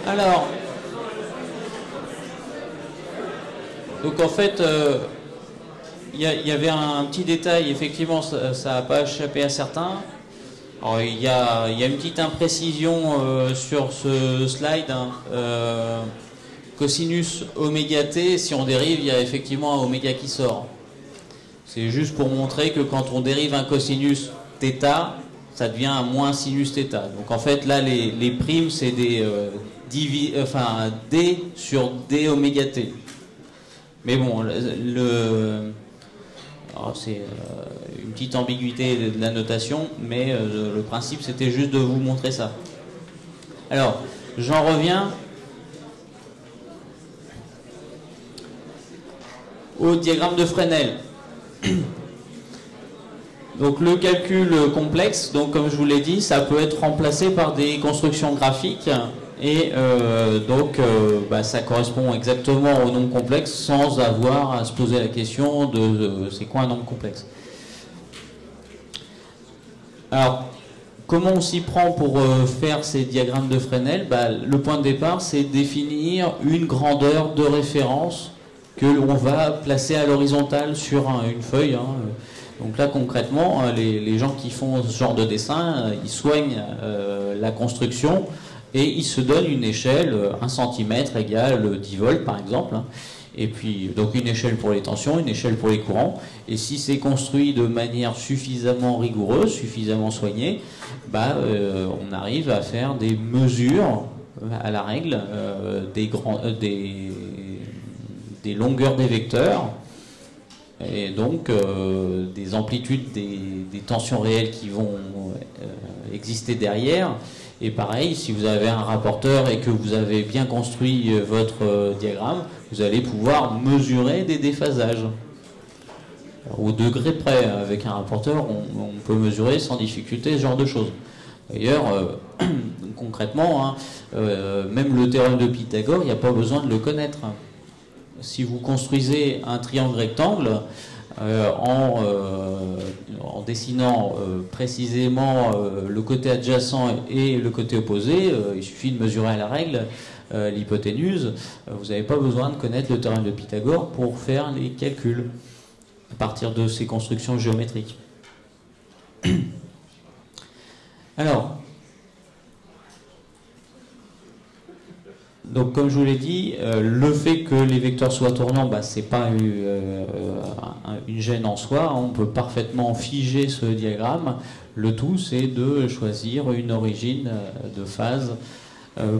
Alors, donc en fait, il y avait un petit détail, effectivement, ça n'a pas échappé à certains. Alors, il y a une petite imprécision sur ce slide. Hein. Cosinus oméga t, si on dérive, il y a effectivement un oméga qui sort. C'est juste pour montrer que quand on dérive un cosinus θ, ça devient un moins sinus θ. Donc en fait, là, les primes, c'est des d sur d oméga t. Mais bon, c'est une petite ambiguïté de la notation, mais le principe, c'était juste de vous montrer ça. Alors, j'en reviens au diagramme de Fresnel. Donc le calcul complexe, donc comme je vous l'ai dit, ça peut être remplacé par des constructions graphiques et ça correspond exactement au nombre complexe sans avoir à se poser la question de c'est quoi un nombre complexe. Alors, comment on s'y prend pour faire ces diagrammes de Fresnel? Le point de départ, c'est définir une grandeur de référence que l'on va placer à l'horizontale sur une feuille. Hein. Donc là, concrètement, les gens qui font ce genre de dessin, ils soignent la construction et ils se donnent une échelle, 1 cm égale 10 volts par exemple. Hein. Et puis, donc une échelle pour les tensions, une échelle pour les courants. Et si c'est construit de manière suffisamment rigoureuse, suffisamment soignée, on arrive à faire des mesures à la règle des longueurs des vecteurs et donc des amplitudes des tensions réelles qui vont exister derrière. Et pareil, si vous avez un rapporteur et que vous avez bien construit votre diagramme, vous allez pouvoir mesurer des déphasages. Au degré près, avec un rapporteur, on peut mesurer sans difficulté ce genre de choses. D'ailleurs, concrètement, hein, même le théorème de Pythagore, il n'y a pas besoin de le connaître. Si vous construisez un triangle rectangle, en dessinant précisément le côté adjacent et le côté opposé, il suffit de mesurer à la règle l'hypoténuse. Vous n'avez pas besoin de connaître le théorème de Pythagore pour faire les calculs à partir de ces constructions géométriques. Alors, donc comme je vous l'ai dit, le fait que les vecteurs soient tournants, c'est pas une gêne en soi. On peut parfaitement figer ce diagramme. Le tout, c'est de choisir une origine de phase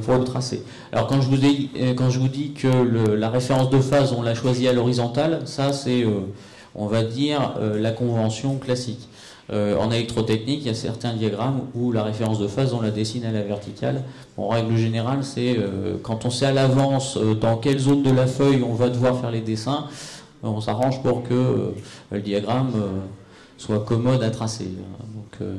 pour le tracer. Alors quand je vous dis que la référence de phase, on l'a choisie à l'horizontale, ça c'est, on va dire, la convention classique. En électrotechnique, il y a certains diagrammes où la référence de phase, on la dessine à la verticale. En règle générale, c'est quand on sait à l'avance dans quelle zone de la feuille on va devoir faire les dessins, on s'arrange pour que le diagramme soit commode à tracer. Donc,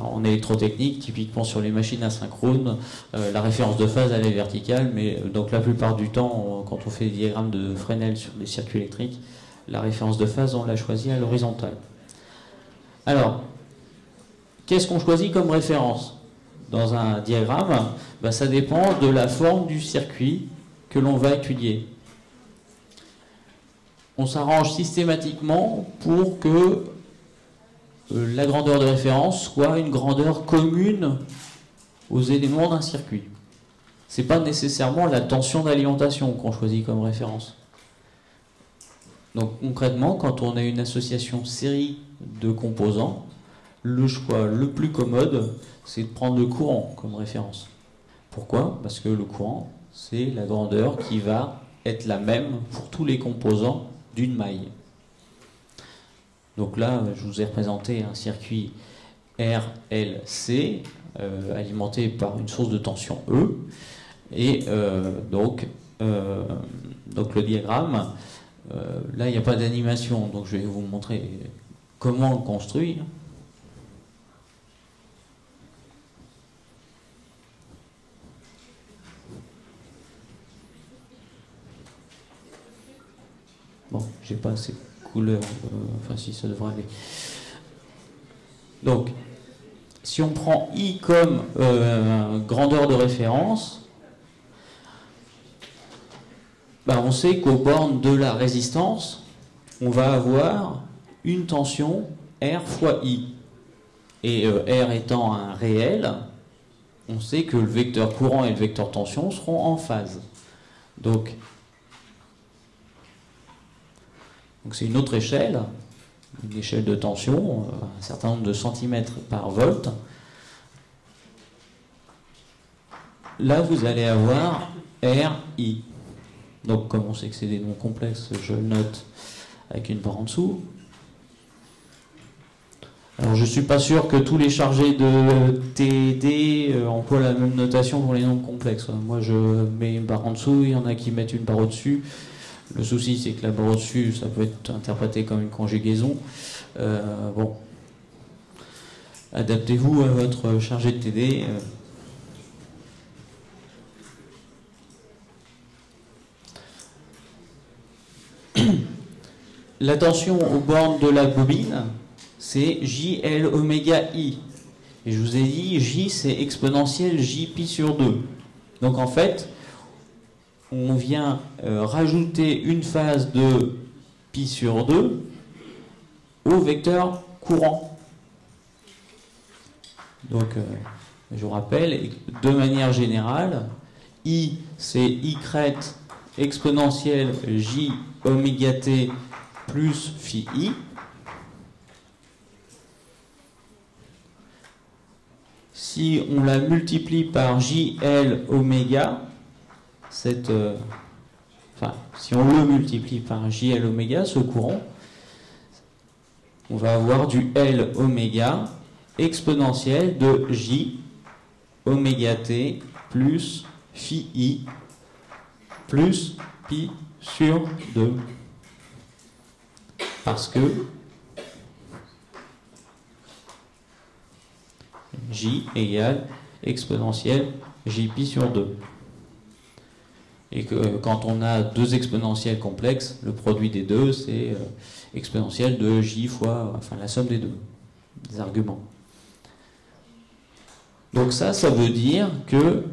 en électrotechnique, typiquement sur les machines asynchrones, la référence de phase elle est verticale, mais donc la plupart du temps, quand on fait des diagrammes de Fresnel sur des circuits électriques, la référence de phase, on l'a choisie à l'horizontale. Alors, qu'est-ce qu'on choisit comme référence dans un diagramme? Ça dépend de la forme du circuit que l'on va étudier. On s'arrange systématiquement pour que la grandeur de référence soit une grandeur commune aux éléments d'un circuit. Ce n'est pas nécessairement la tension d'alimentation qu'on choisit comme référence. Donc concrètement, quand on a une association série de composants, le choix le plus commode, c'est de prendre le courant comme référence. Pourquoi? Parce que le courant, c'est la grandeur qui va être la même pour tous les composants d'une maille. Donc là, je vous ai représenté un circuit RLC alimenté par une source de tension E. Et donc le diagramme, là, il n'y a pas d'animation, donc je vais vous montrer comment on le construit. Bon, j'ai pas assez de couleurs, enfin si ça devrait aller. Donc, si on prend I comme grandeur de référence, ben on sait qu'aux bornes de la résistance, on va avoir une tension R fois I. Et R étant un réel, on sait que le vecteur courant et le vecteur tension seront en phase. Donc c'est une autre échelle, une échelle de tension, un certain nombre de centimètres par volt. Là, vous allez avoir RI. Donc, comme on sait que c'est des noms complexes, je le note avec une barre en dessous. Alors, je ne suis pas sûr que tous les chargés de TD emploient la même notation pour les nombres complexes. Moi, je mets une barre en dessous, il y en a qui mettent une barre au-dessus. Le souci, c'est que la barre au-dessus, ça peut être interprété comme une conjugaison. Bon. Adaptez-vous à votre chargé de TD. La tension aux bornes de la bobine, c'est JL oméga I. Et je vous ai dit, J, c'est exponentielle J pi sur 2. Donc en fait, on vient rajouter une phase de pi sur 2 au vecteur courant. Donc, je vous rappelle, de manière générale, I, c'est I crête exponentielle J oméga t plus phi I. Si on la multiplie par JL oméga, si on le multiplie par JL oméga, ce courant, on va avoir du L oméga exponentiel de J oméga t plus phi I plus pi sur 2. Parce que J égale exponentielle J pi sur 2. Et que quand on a deux exponentielles complexes, le produit des deux, c'est exponentielle de J fois, enfin la somme des deux, des arguments. Donc ça veut dire que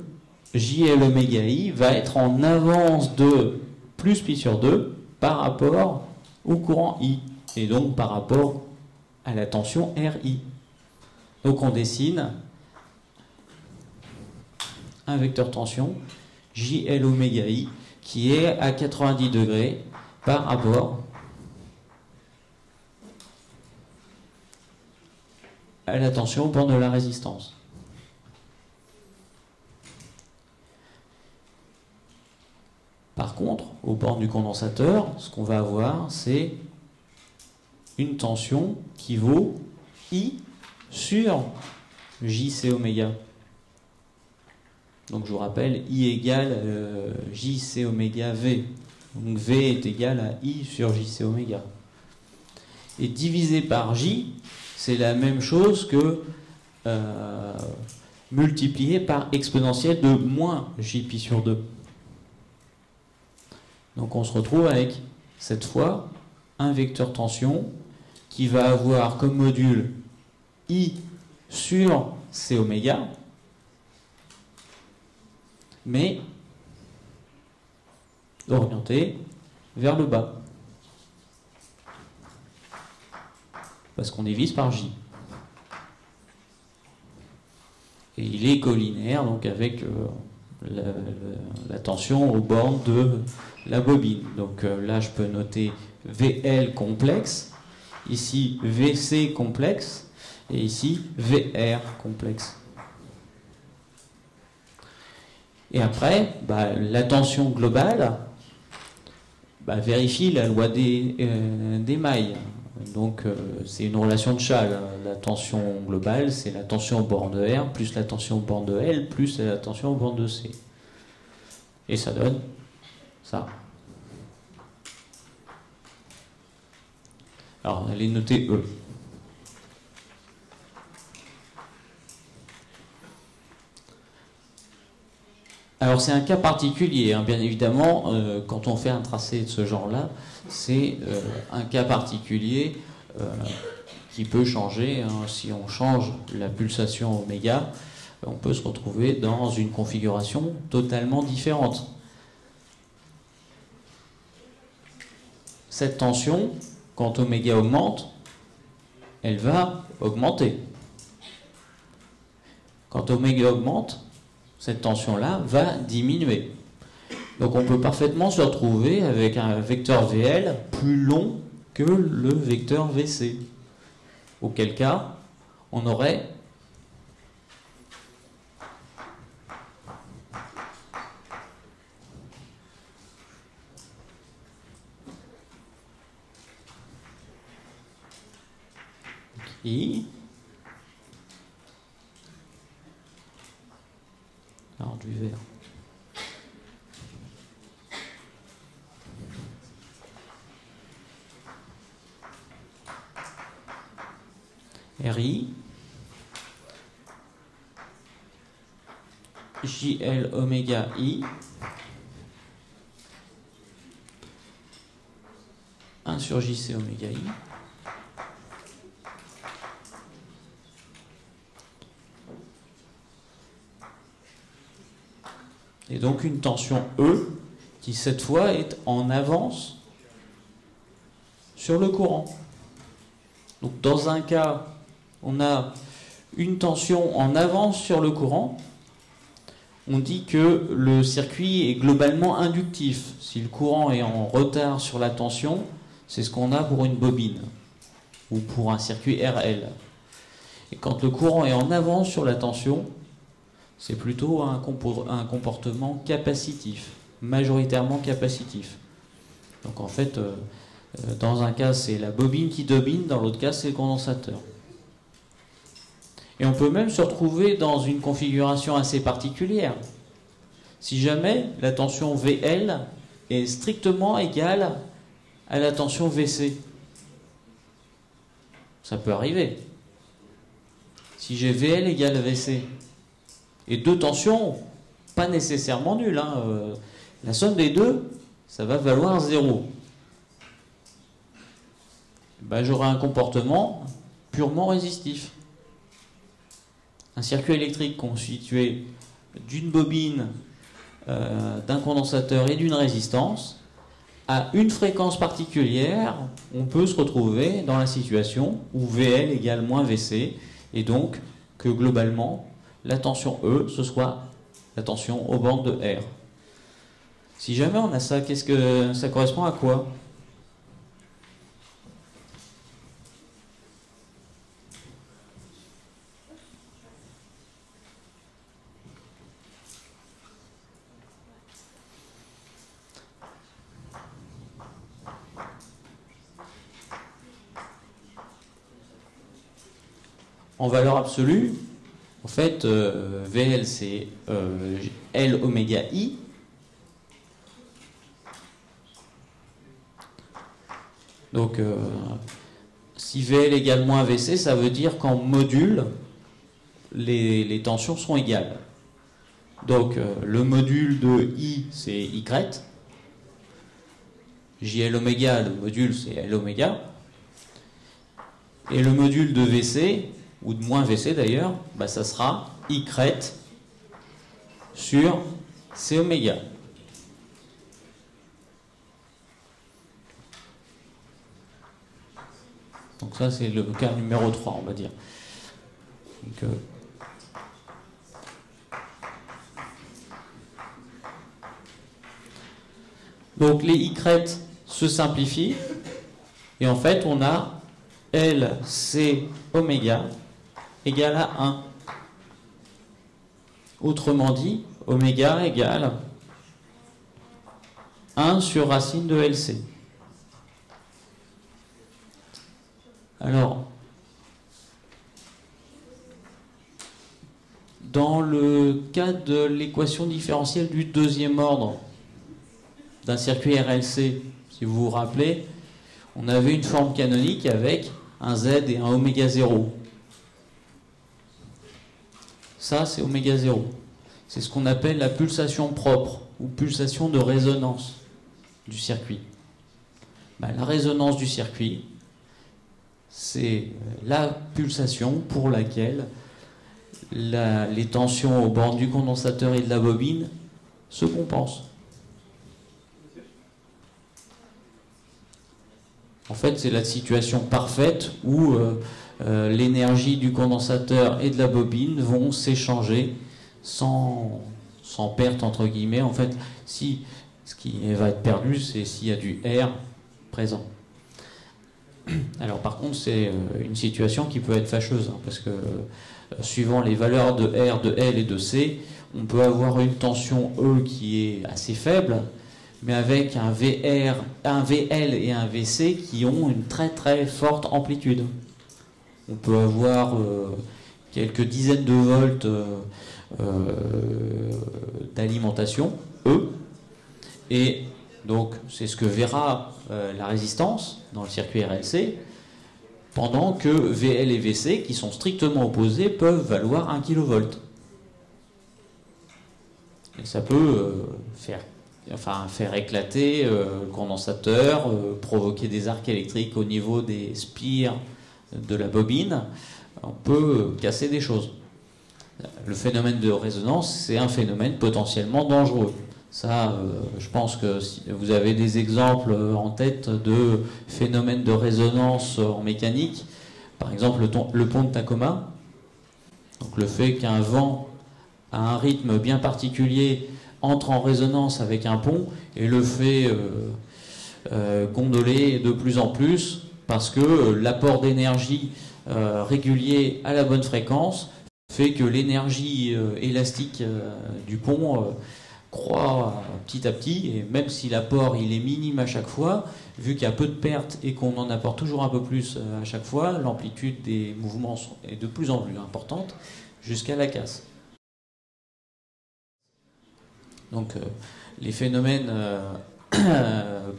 JL oméga I va être en avance de plus pi sur 2 par rapport au courant I, et donc par rapport à la tension RI. Donc on dessine un vecteur tension JL oméga I qui est à 90 degrés par rapport à la tension au bord de la résistance. Par contre, au bord du condensateur, ce qu'on va avoir, c'est une tension qui vaut I sur JC oméga. Donc je vous rappelle, I égale JC oméga V. Donc V est égal à I sur JC oméga. Et divisé par J, c'est la même chose que multiplié par exponentielle de moins J pi sur 2. Donc on se retrouve avec, cette fois, un vecteur tension qui va avoir comme module I sur C oméga, mais orienté vers le bas. Parce qu'on divise par J. Et il est collinaire, donc avec la tension aux bornes de la bobine. Donc là, je peux noter VL complexe, ici VC complexe, et ici VR complexe. Et après, la tension globale vérifie la loi des mailles. Donc c'est une relation de Chasles. La tension globale, c'est la tension aux bornes de R plus la tension aux bornes de L plus la tension aux bornes de C. Et ça donne ça. Alors, elle est notée E. Alors c'est un cas particulier, hein, bien évidemment, quand on fait un tracé de ce genre-là, c'est un cas particulier qui peut changer. Hein. Si on change la pulsation oméga, on peut se retrouver dans une configuration totalement différente. Cette tension, quand oméga augmente, elle va augmenter. Quand oméga augmente, cette tension-là va diminuer. Donc on peut parfaitement se retrouver avec un vecteur VL plus long que le vecteur VC. Auquel cas, on aurait I. Alors du vert. RI, JL oméga I, 1 sur JC oméga I, et donc une tension E qui cette fois est en avance sur le courant. Donc dans un cas, on a une tension en avance sur le courant. On dit que le circuit est globalement inductif. Si le courant est en retard sur la tension, c'est ce qu'on a pour une bobine ou pour un circuit RL. Et quand le courant est en avance sur la tension, c'est plutôt un comportement capacitif, majoritairement capacitif. Donc en fait, dans un cas, c'est la bobine qui domine, dans l'autre cas, c'est le condensateur. Et on peut même se retrouver dans une configuration assez particulière. Si jamais la tension VL est strictement égale à la tension VC. Ça peut arriver. Si j'ai VL égale VC, et deux tensions, pas nécessairement nulles, hein, la somme des deux, ça va valoir 0. Ben, j'aurai un comportement purement résistif. Un circuit électrique constitué d'une bobine, d'un condensateur et d'une résistance, à une fréquence particulière, on peut se retrouver dans la situation où VL égale moins VC, et donc que globalement, la tension E, ce soit la tension aux bornes de R. Si jamais on a ça, qu'est-ce que ça correspond à quoi ? En valeur absolue, en fait, VL c'est L oméga I. Donc, si VL égale moins VC, ça veut dire qu'en module, les tensions sont égales. Donc, le module de I, c'est Y. JL oméga, le module, c'est L oméga. Et le module de VC, ou de moins VC d'ailleurs, bah ça sera Y sur C oméga. Donc ça c'est le cas numéro 3, on va dire. Donc les Y se simplifient et en fait on a LC oméga égale à 1. Autrement dit, oméga égale 1 sur racine de LC. Alors, dans le cas de l'équation différentielle du deuxième ordre d'un circuit RLC, si vous vous rappelez, on avait une forme canonique avec un Z et un oméga 0. Ça, c'est oméga 0. c'est ce qu'on appelle la pulsation propre ou pulsation de résonance du circuit. Ben, la résonance du circuit, c'est la pulsation pour laquelle les tensions aux bornes du condensateur et de la bobine se compensent. En fait, c'est la situation parfaite où l'énergie du condensateur et de la bobine vont s'échanger sans perte, entre guillemets. En fait, si ce qui va être perdu, c'est s'il y a du R présent. Alors par contre, c'est une situation qui peut être fâcheuse, hein, parce que suivant les valeurs de R, de L et de C, on peut avoir une tension E qui est assez faible, mais avec un VR, un VL et un VC qui ont une très très forte amplitude. On peut avoir quelques dizaines de volts d'alimentation, E, et donc c'est ce que verra la résistance dans le circuit RLC, pendant que VL et VC, qui sont strictement opposés, peuvent valoir 1 kV. Et ça peut faire éclater le condensateur, provoquer des arcs électriques au niveau des spires de la bobine. On peut casser des choses. Le phénomène de résonance, c'est un phénomène potentiellement dangereux. Ça, je pense que si vous avez des exemples en tête de phénomènes de résonance en mécanique, par exemple le pont de Tacoma. Donc le fait qu'un vent à un rythme bien particulier entre en résonance avec un pont et le fait gondoler de plus en plus parce que l'apport d'énergie régulier à la bonne fréquence fait que l'énergie élastique du pont croît petit à petit, et même si l'apport il est minime à chaque fois, vu qu'il y a peu de pertes et qu'on en apporte toujours un peu plus à chaque fois, l'amplitude des mouvements est de plus en plus importante jusqu'à la casse. Donc les phénomènes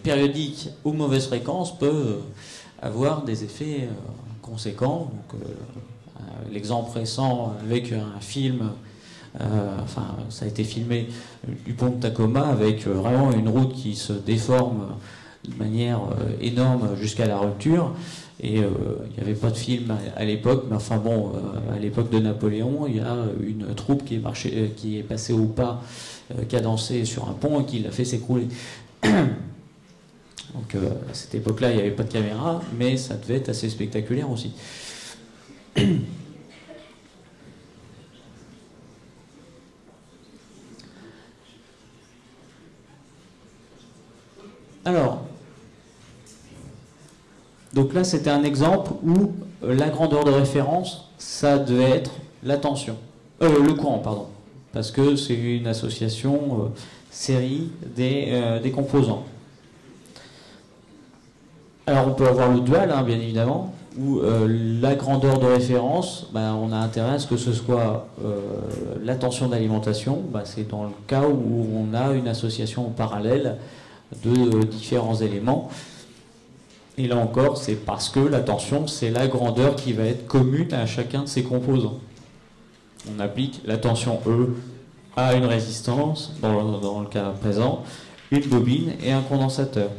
périodiques ou mauvaises fréquences peuvent avoir des effets conséquents. Donc l'exemple récent avec un film, ça a été filmé du pont de Tacoma avec vraiment une route qui se déforme de manière énorme jusqu'à la rupture. Et il n'y avait pas de film à l'époque, mais enfin bon, à l'époque de Napoléon, il y a une troupe qui est passée au pas, qui a dansé sur un pont et qui l'a fait s'écrouler. Donc à cette époque-là, il n'y avait pas de caméra, mais ça devait être assez spectaculaire aussi. Alors, donc là c'était un exemple où la grandeur de référence, ça devait être la tension, le courant, pardon, parce que c'est une association série des composants. Alors on peut avoir le dual, hein, bien évidemment, où la grandeur de référence, on a intérêt à ce que ce soit la tension d'alimentation, c'est dans le cas où on a une association parallèle de différents éléments. Et là encore, c'est parce que la tension, c'est la grandeur qui va être commune à chacun de ces composants. On applique la tension E à une résistance, dans le cas présent, une bobine et un condensateur.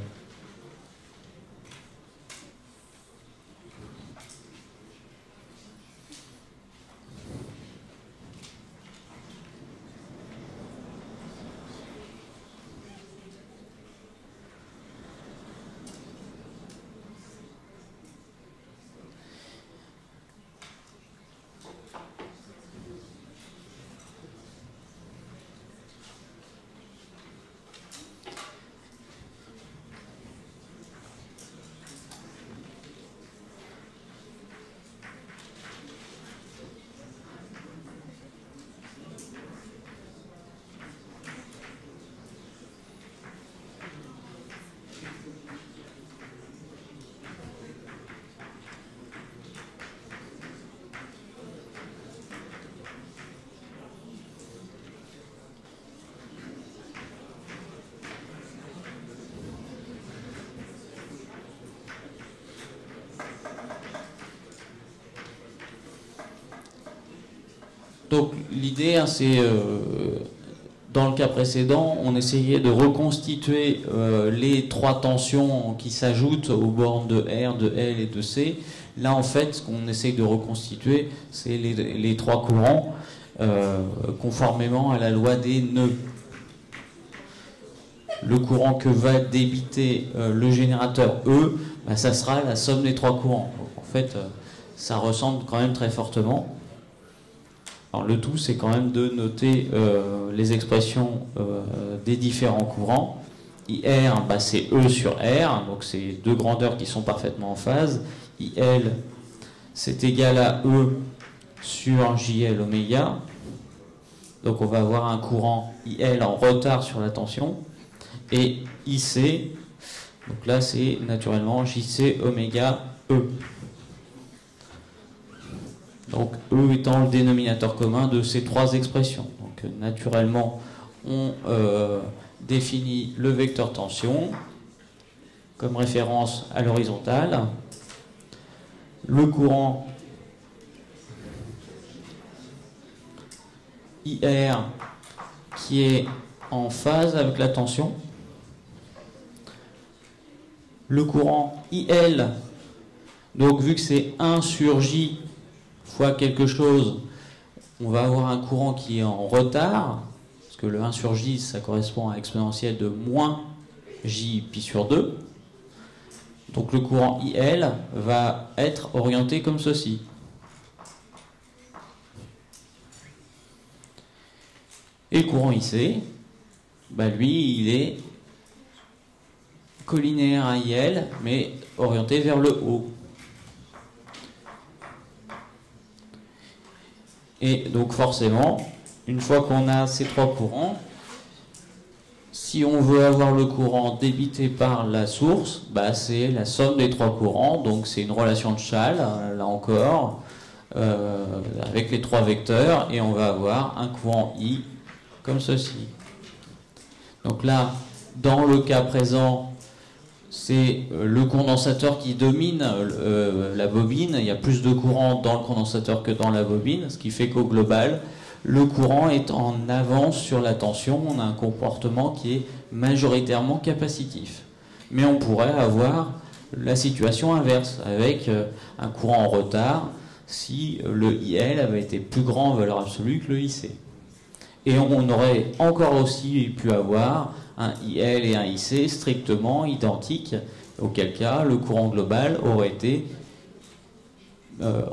Donc l'idée, c'est dans le cas précédent, on essayait de reconstituer les trois tensions qui s'ajoutent aux bornes de R, de L et de C. Là, en fait, ce qu'on essaye de reconstituer, c'est les trois courants, conformément à la loi des nœuds. Le courant que va débiter le générateur E, bah, ça sera la somme des trois courants. Donc, en fait, ça ressemble quand même très fortement. Alors, le tout, c'est quand même de noter les expressions des différents courants. IR, bah, c'est E sur R, donc c'est deux grandeurs qui sont parfaitement en phase. IL, c'est égal à E sur JL oméga. Donc on va avoir un courant IL en retard sur la tension. Et IC, donc là c'est naturellement JC oméga E. Donc E étant le dénominateur commun de ces trois expressions. Donc naturellement on définit le vecteur tension comme référence à l'horizontale. Le courant IR qui est en phase avec la tension. Le courant IL, donc vu que c'est 1 sur J fois quelque chose, on va avoir un courant qui est en retard, parce que le 1 sur J, ça correspond à l'exponentielle de moins J pi sur 2. Donc le courant IL va être orienté comme ceci. Et le courant IC, bah lui, il est collinéaire à IL, mais orienté vers le haut. Et donc forcément, une fois qu'on a ces trois courants, si on veut avoir le courant débité par la source, bah c'est la somme des trois courants, donc c'est une relation de Schall, là encore, avec les trois vecteurs, et on va avoir un courant I comme ceci. Donc là, dans le cas présent, c'est le condensateur qui domine la bobine. Il y a plus de courant dans le condensateur que dans la bobine, ce qui fait qu'au global, le courant est en avance sur la tension. On a un comportement qui est majoritairement capacitif. Mais on pourrait avoir la situation inverse, avec un courant en retard, si le IL avait été plus grand en valeur absolue que le IC. Et on aurait encore aussi pu avoir un IL et un IC strictement identiques, auquel cas le courant global aurait été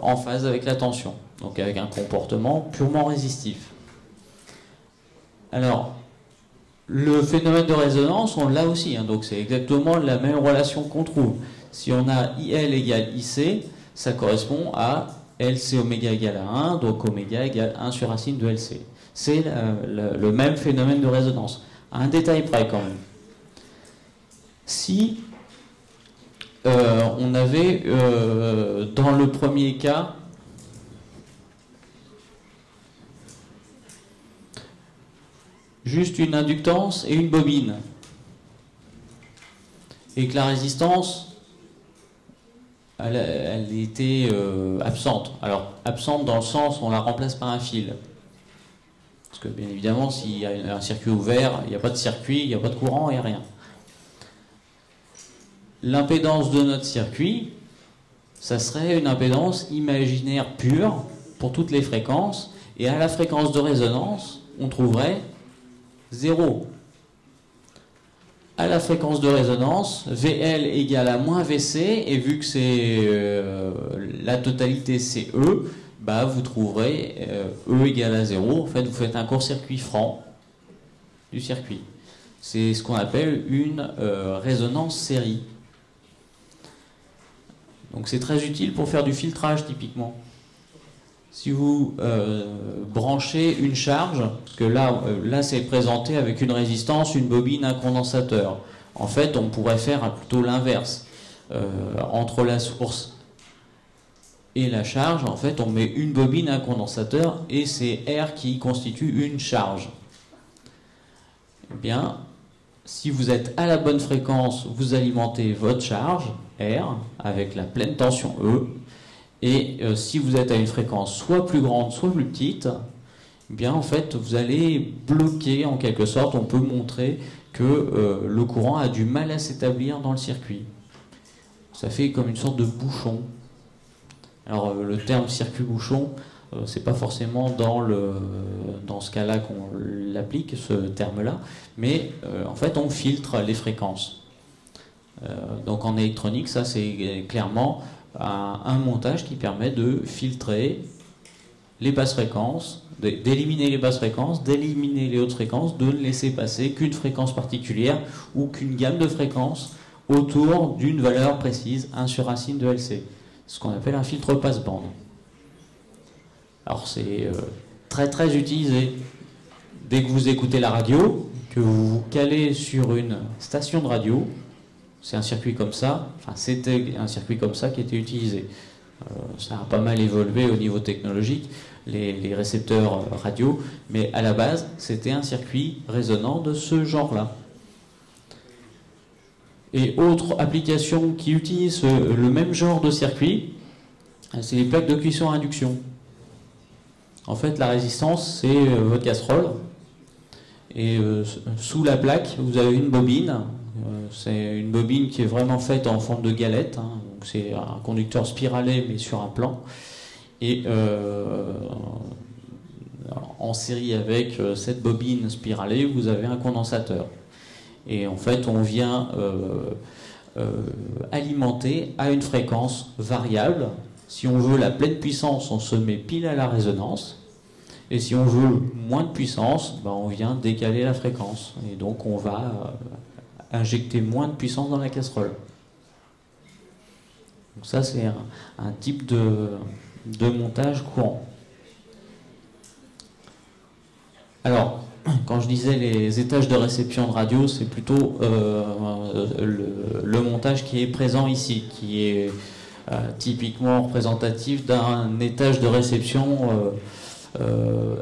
en phase avec la tension, donc avec un comportement purement résistif. Alors, le phénomène de résonance, on l'a aussi, hein, donc c'est exactement la même relation qu'on trouve. Si on a IL égale IC, ça correspond à LC oméga égale à 1, donc oméga égale 1 sur racine de LC. C'est le même phénomène de résonance. À un détail près quand même. Si on avait dans le premier cas juste une inductance et une bobine, et que la résistance elle était absente. Alors absente dans le sens où on la remplace par un fil. Parce que bien évidemment, s'il y a un circuit ouvert, il n'y a pas de circuit, il n'y a pas de courant, il n'y a rien. L'impédance de notre circuit, ça serait une impédance imaginaire pure pour toutes les fréquences, et à la fréquence de résonance, on trouverait 0. À la fréquence de résonance, VL égale à moins VC, et vu que c'est la totalité c'est E, bah, vous trouverez E égale à 0. En fait, vous faites un court-circuit franc du circuit. C'est ce qu'on appelle une résonance série. Donc c'est très utile pour faire du filtrage typiquement. Si vous branchez une charge, parce que là c'est présenté avec une résistance, une bobine, un condensateur. En fait, on pourrait faire plutôt l'inverse. Entre la source et la charge, en fait, on met une bobine, un condensateur, et c'est R qui constitue une charge. Eh bien, si vous êtes à la bonne fréquence, vous alimentez votre charge, R, avec la pleine tension E, et si vous êtes à une fréquence soit plus grande, soit plus petite, bien en fait vous allez bloquer en quelque sorte, on peut montrer que le courant a du mal à s'établir dans le circuit. Ça fait comme une sorte de bouchon. Alors le terme circuit-bouchon, c'est pas forcément dans ce cas-là qu'on l'applique, ce terme-là, mais en fait on filtre les fréquences. Donc en électronique, ça c'est clairement un montage qui permet de filtrer les basses fréquences, d'éliminer les basses fréquences, d'éliminer les hautes fréquences, de ne laisser passer qu'une fréquence particulière ou qu'une gamme de fréquences autour d'une valeur précise, 1 sur racine de LC. Ce qu'on appelle un filtre passe-bande. Alors c'est très très utilisé. Dès que vous écoutez la radio, que vous vous calez sur une station de radio, c'est un circuit comme ça, enfin c'était un circuit comme ça qui était utilisé. Ça a pas mal évolué au niveau technologique, les récepteurs radio, mais à la base, c'était un circuit résonant de ce genre-là. Et autre application qui utilise le même genre de circuit, c'est les plaques de cuisson à induction. En fait, la résistance, c'est votre casserole. Et sous la plaque, vous avez une bobine. C'est une bobine qui est vraiment faite en forme de galette. Hein. C'est un conducteur spiralé, mais sur un plan. Et en série avec cette bobine spiralée, vous avez un condensateur. Et en fait, on vient alimenter à une fréquence variable. Si on veut la pleine puissance, on se met pile à la résonance. Et si on veut moins de puissance, ben on vient décaler la fréquence. Et donc on va injecter moins de puissance dans la casserole. Donc ça, c'est un type de montage courant. Alors, quand je disais les étages de réception de radio, c'est plutôt le montage qui est présent ici, qui est typiquement représentatif d'un étage de réception.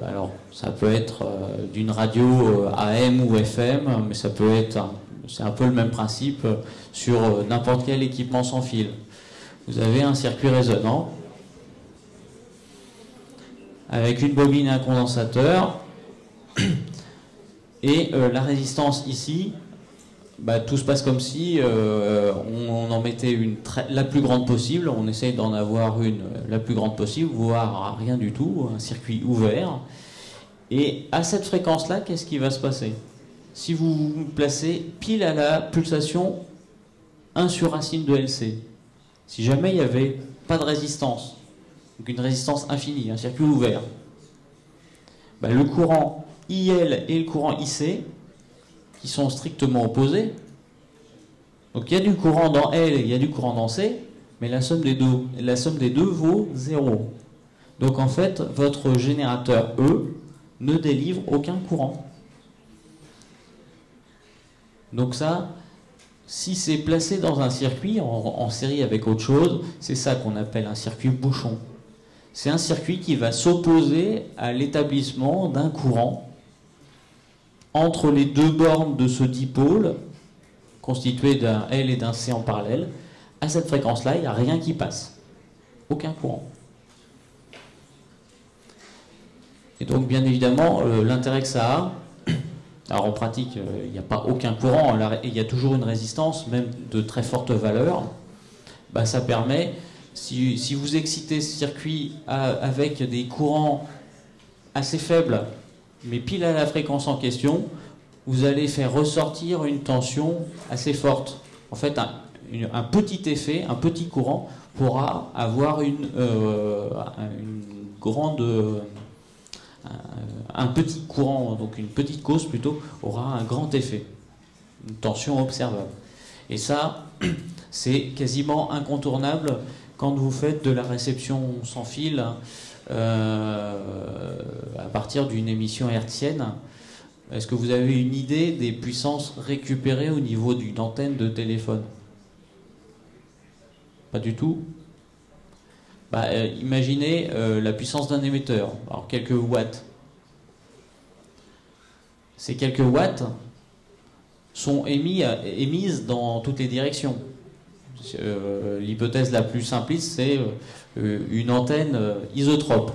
Alors, ça peut être d'une radio AM ou FM, mais ça peut être, c'est un peu le même principe sur n'importe quel équipement sans fil. Vous avez un circuit résonant avec une bobine et un condensateur. Et la résistance ici, bah, tout se passe comme si on en mettait la plus grande possible. On essaye d'en avoir la plus grande possible, voire rien du tout, un circuit ouvert. Et à cette fréquence-là, qu'est-ce qui va se passer? Si vous vous placez pile à la pulsation 1 sur racine de LC, si jamais il n'y avait pas de résistance, donc une résistance infinie, un circuit ouvert, bah, le courant IL et le courant IC, qui sont strictement opposés, donc il y a du courant dans L et il y a du courant dans C, mais la somme des deux vaut 0. Donc en fait, votre générateur E ne délivre aucun courant. Donc ça, si c'est placé dans un circuit en série avec autre chose, c'est ça qu'on appelle un circuit bouchon. C'est un circuit qui va s'opposer à l'établissement d'un courant entre les deux bornes de ce dipôle, constitué d'un L et d'un C en parallèle. À cette fréquence-là, il n'y a rien qui passe. Aucun courant. Et donc, bien évidemment, l'intérêt que ça a, alors en pratique, il n'y a pas aucun courant, il y a toujours une résistance, même de très forte valeur. Bah, ça permet, si vous excitez ce circuit avec des courants assez faibles, mais pile à la fréquence en question, vous allez faire ressortir une tension assez forte. En fait, un petit effet, un petit courant pourra avoir un petit courant, donc une petite cause plutôt, aura un grand effet, une tension observable. Et ça, c'est quasiment incontournable quand vous faites de la réception sans fil à partir d'une émission hertzienne. Est-ce que vous avez une idée des puissances récupérées au niveau d'une antenne de téléphone? Pas du tout. Bah, imaginez la puissance d'un émetteur, alors quelques watts. Ces quelques watts sont émises dans toutes les directions. L'hypothèse la plus simpliste, c'est une antenne isotrope.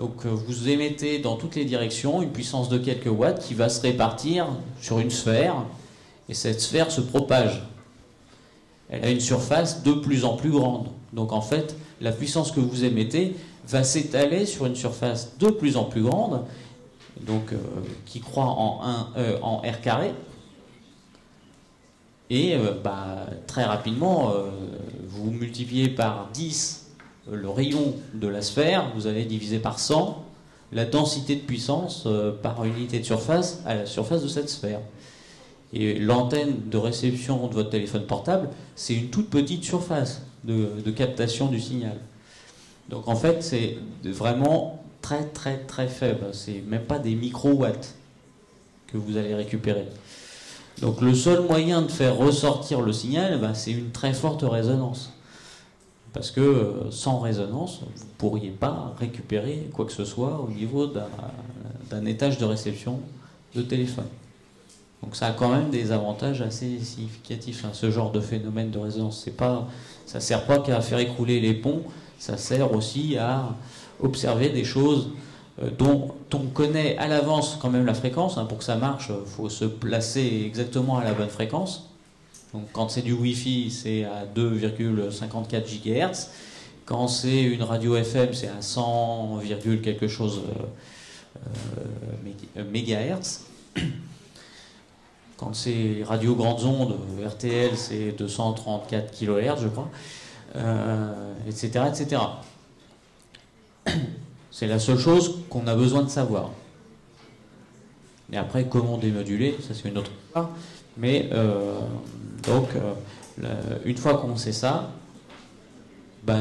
Donc vous émettez dans toutes les directions une puissance de quelques watts qui va se répartir sur une sphère, et cette sphère se propage. Elle a une surface de plus en plus grande. Donc en fait, la puissance que vous émettez va s'étaler sur une surface de plus en plus grande, donc qui croît en R carré. Et très rapidement, vous multipliez par 10 le rayon de la sphère, vous allez diviser par 100 la densité de puissance par unité de surface à la surface de cette sphère. Et l'antenne de réception de votre téléphone portable, c'est une toute petite surface de captation du signal. Donc en fait, c'est vraiment très très très faible. C'est même pas des microwatts que vous allez récupérer. Donc le seul moyen de faire ressortir le signal, c'est une très forte résonance. Parce que sans résonance, vous ne pourriez pas récupérer quoi que ce soit au niveau d'un étage de réception de téléphone. Donc ça a quand même des avantages assez significatifs, hein, ce genre de phénomène de résonance. Ça ne sert pas qu'à faire écrouler les ponts, ça sert aussi à observer des choses dont on connaît à l'avance quand même la fréquence. Hein, pour que ça marche, il faut se placer exactement à la bonne fréquence. Donc quand c'est du Wi-Fi, c'est à 2,54 GHz. Quand c'est une radio FM, c'est à 100, quelque chose mégahertz. Quand c'est radio grandes ondes, RTL, c'est 234 kHz, je crois, etc., etc. C'est la seule chose qu'on a besoin de savoir. Et après, comment démoduler, ça c'est une autre histoire. Mais une fois qu'on sait ça,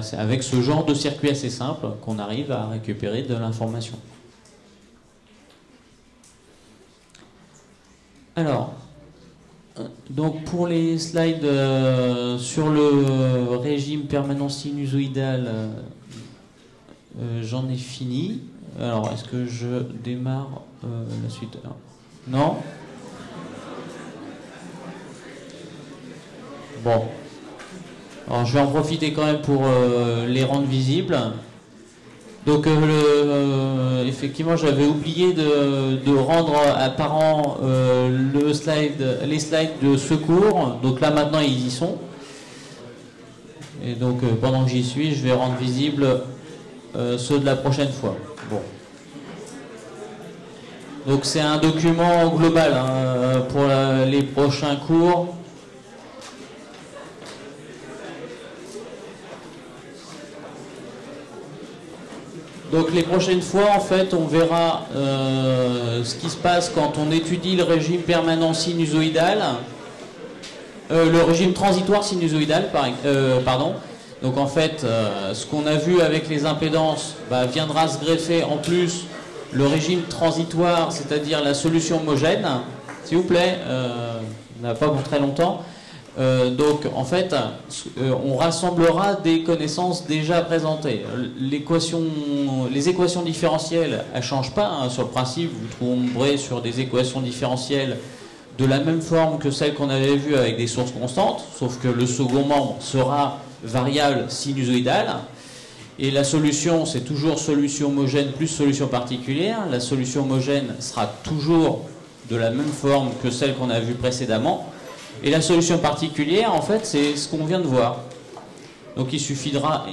c'est avec ce genre de circuit assez simple qu'on arrive à récupérer de l'information. Alors, donc pour les slides sur le régime permanent sinusoïdal, j'en ai fini. Alors, est-ce que je démarre la suite? Non? Bon. Alors, je vais en profiter quand même pour les rendre visibles. Donc, effectivement, j'avais oublié de rendre apparent les slides de secours. Donc là, maintenant, ils y sont. Et donc, pendant que j'y suis, je vais rendre visibles ceux de la prochaine fois. Bon. Donc, c'est un document global hein, pour les prochains cours. Donc les prochaines fois, en fait, on verra ce qui se passe quand on étudie le régime permanent sinusoïdal, le régime transitoire sinusoïdal, pardon. Donc en fait, ce qu'on a vu avec les impédances viendra se greffer en plus le régime transitoire, c'est-à-dire la solution homogène. S'il vous plaît, on n'a pas pour très longtemps. Donc en fait, on rassemblera des connaissances déjà présentées. Les équations différentielles, elles ne changent pas. Hein. Sur le principe, vous tomberez sur des équations différentielles de la même forme que celles qu'on avait vues avec des sources constantes, sauf que le second membre sera variable sinusoïdale. Et la solution, c'est toujours solution homogène plus solution particulière. La solution homogène sera toujours de la même forme que celle qu'on a vue précédemment. Et la solution particulière, en fait, c'est ce qu'on vient de voir. Donc il suffira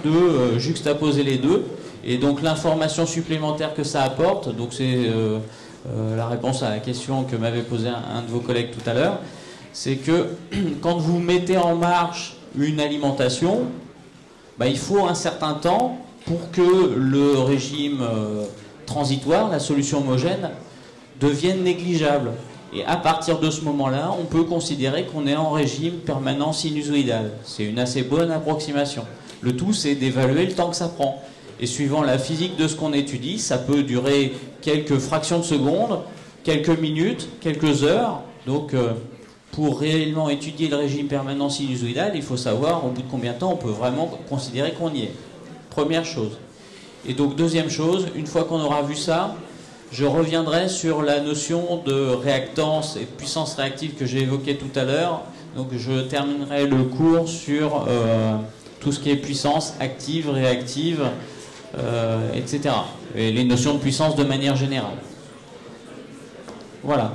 de juxtaposer les deux. Et donc l'information supplémentaire que ça apporte, donc c'est la réponse à la question que m'avait posée un de vos collègues tout à l'heure, c'est que quand vous mettez en marche une alimentation, il faut un certain temps pour que le régime transitoire, la solution homogène, devienne négligeable. Et à partir de ce moment-là, on peut considérer qu'on est en régime permanent sinusoïdal. C'est une assez bonne approximation. Le tout, c'est d'évaluer le temps que ça prend. Et suivant la physique de ce qu'on étudie, ça peut durer quelques fractions de secondes, quelques minutes, quelques heures. Donc, pour réellement étudier le régime permanent sinusoïdal, il faut savoir au bout de combien de temps on peut vraiment considérer qu'on y est. Première chose. Et donc, deuxième chose, une fois qu'on aura vu ça, je reviendrai sur la notion de réactance et de puissance réactive que j'ai évoquée tout à l'heure. Donc je terminerai le cours sur tout ce qui est puissance active, réactive, etc. Et les notions de puissance de manière générale. Voilà.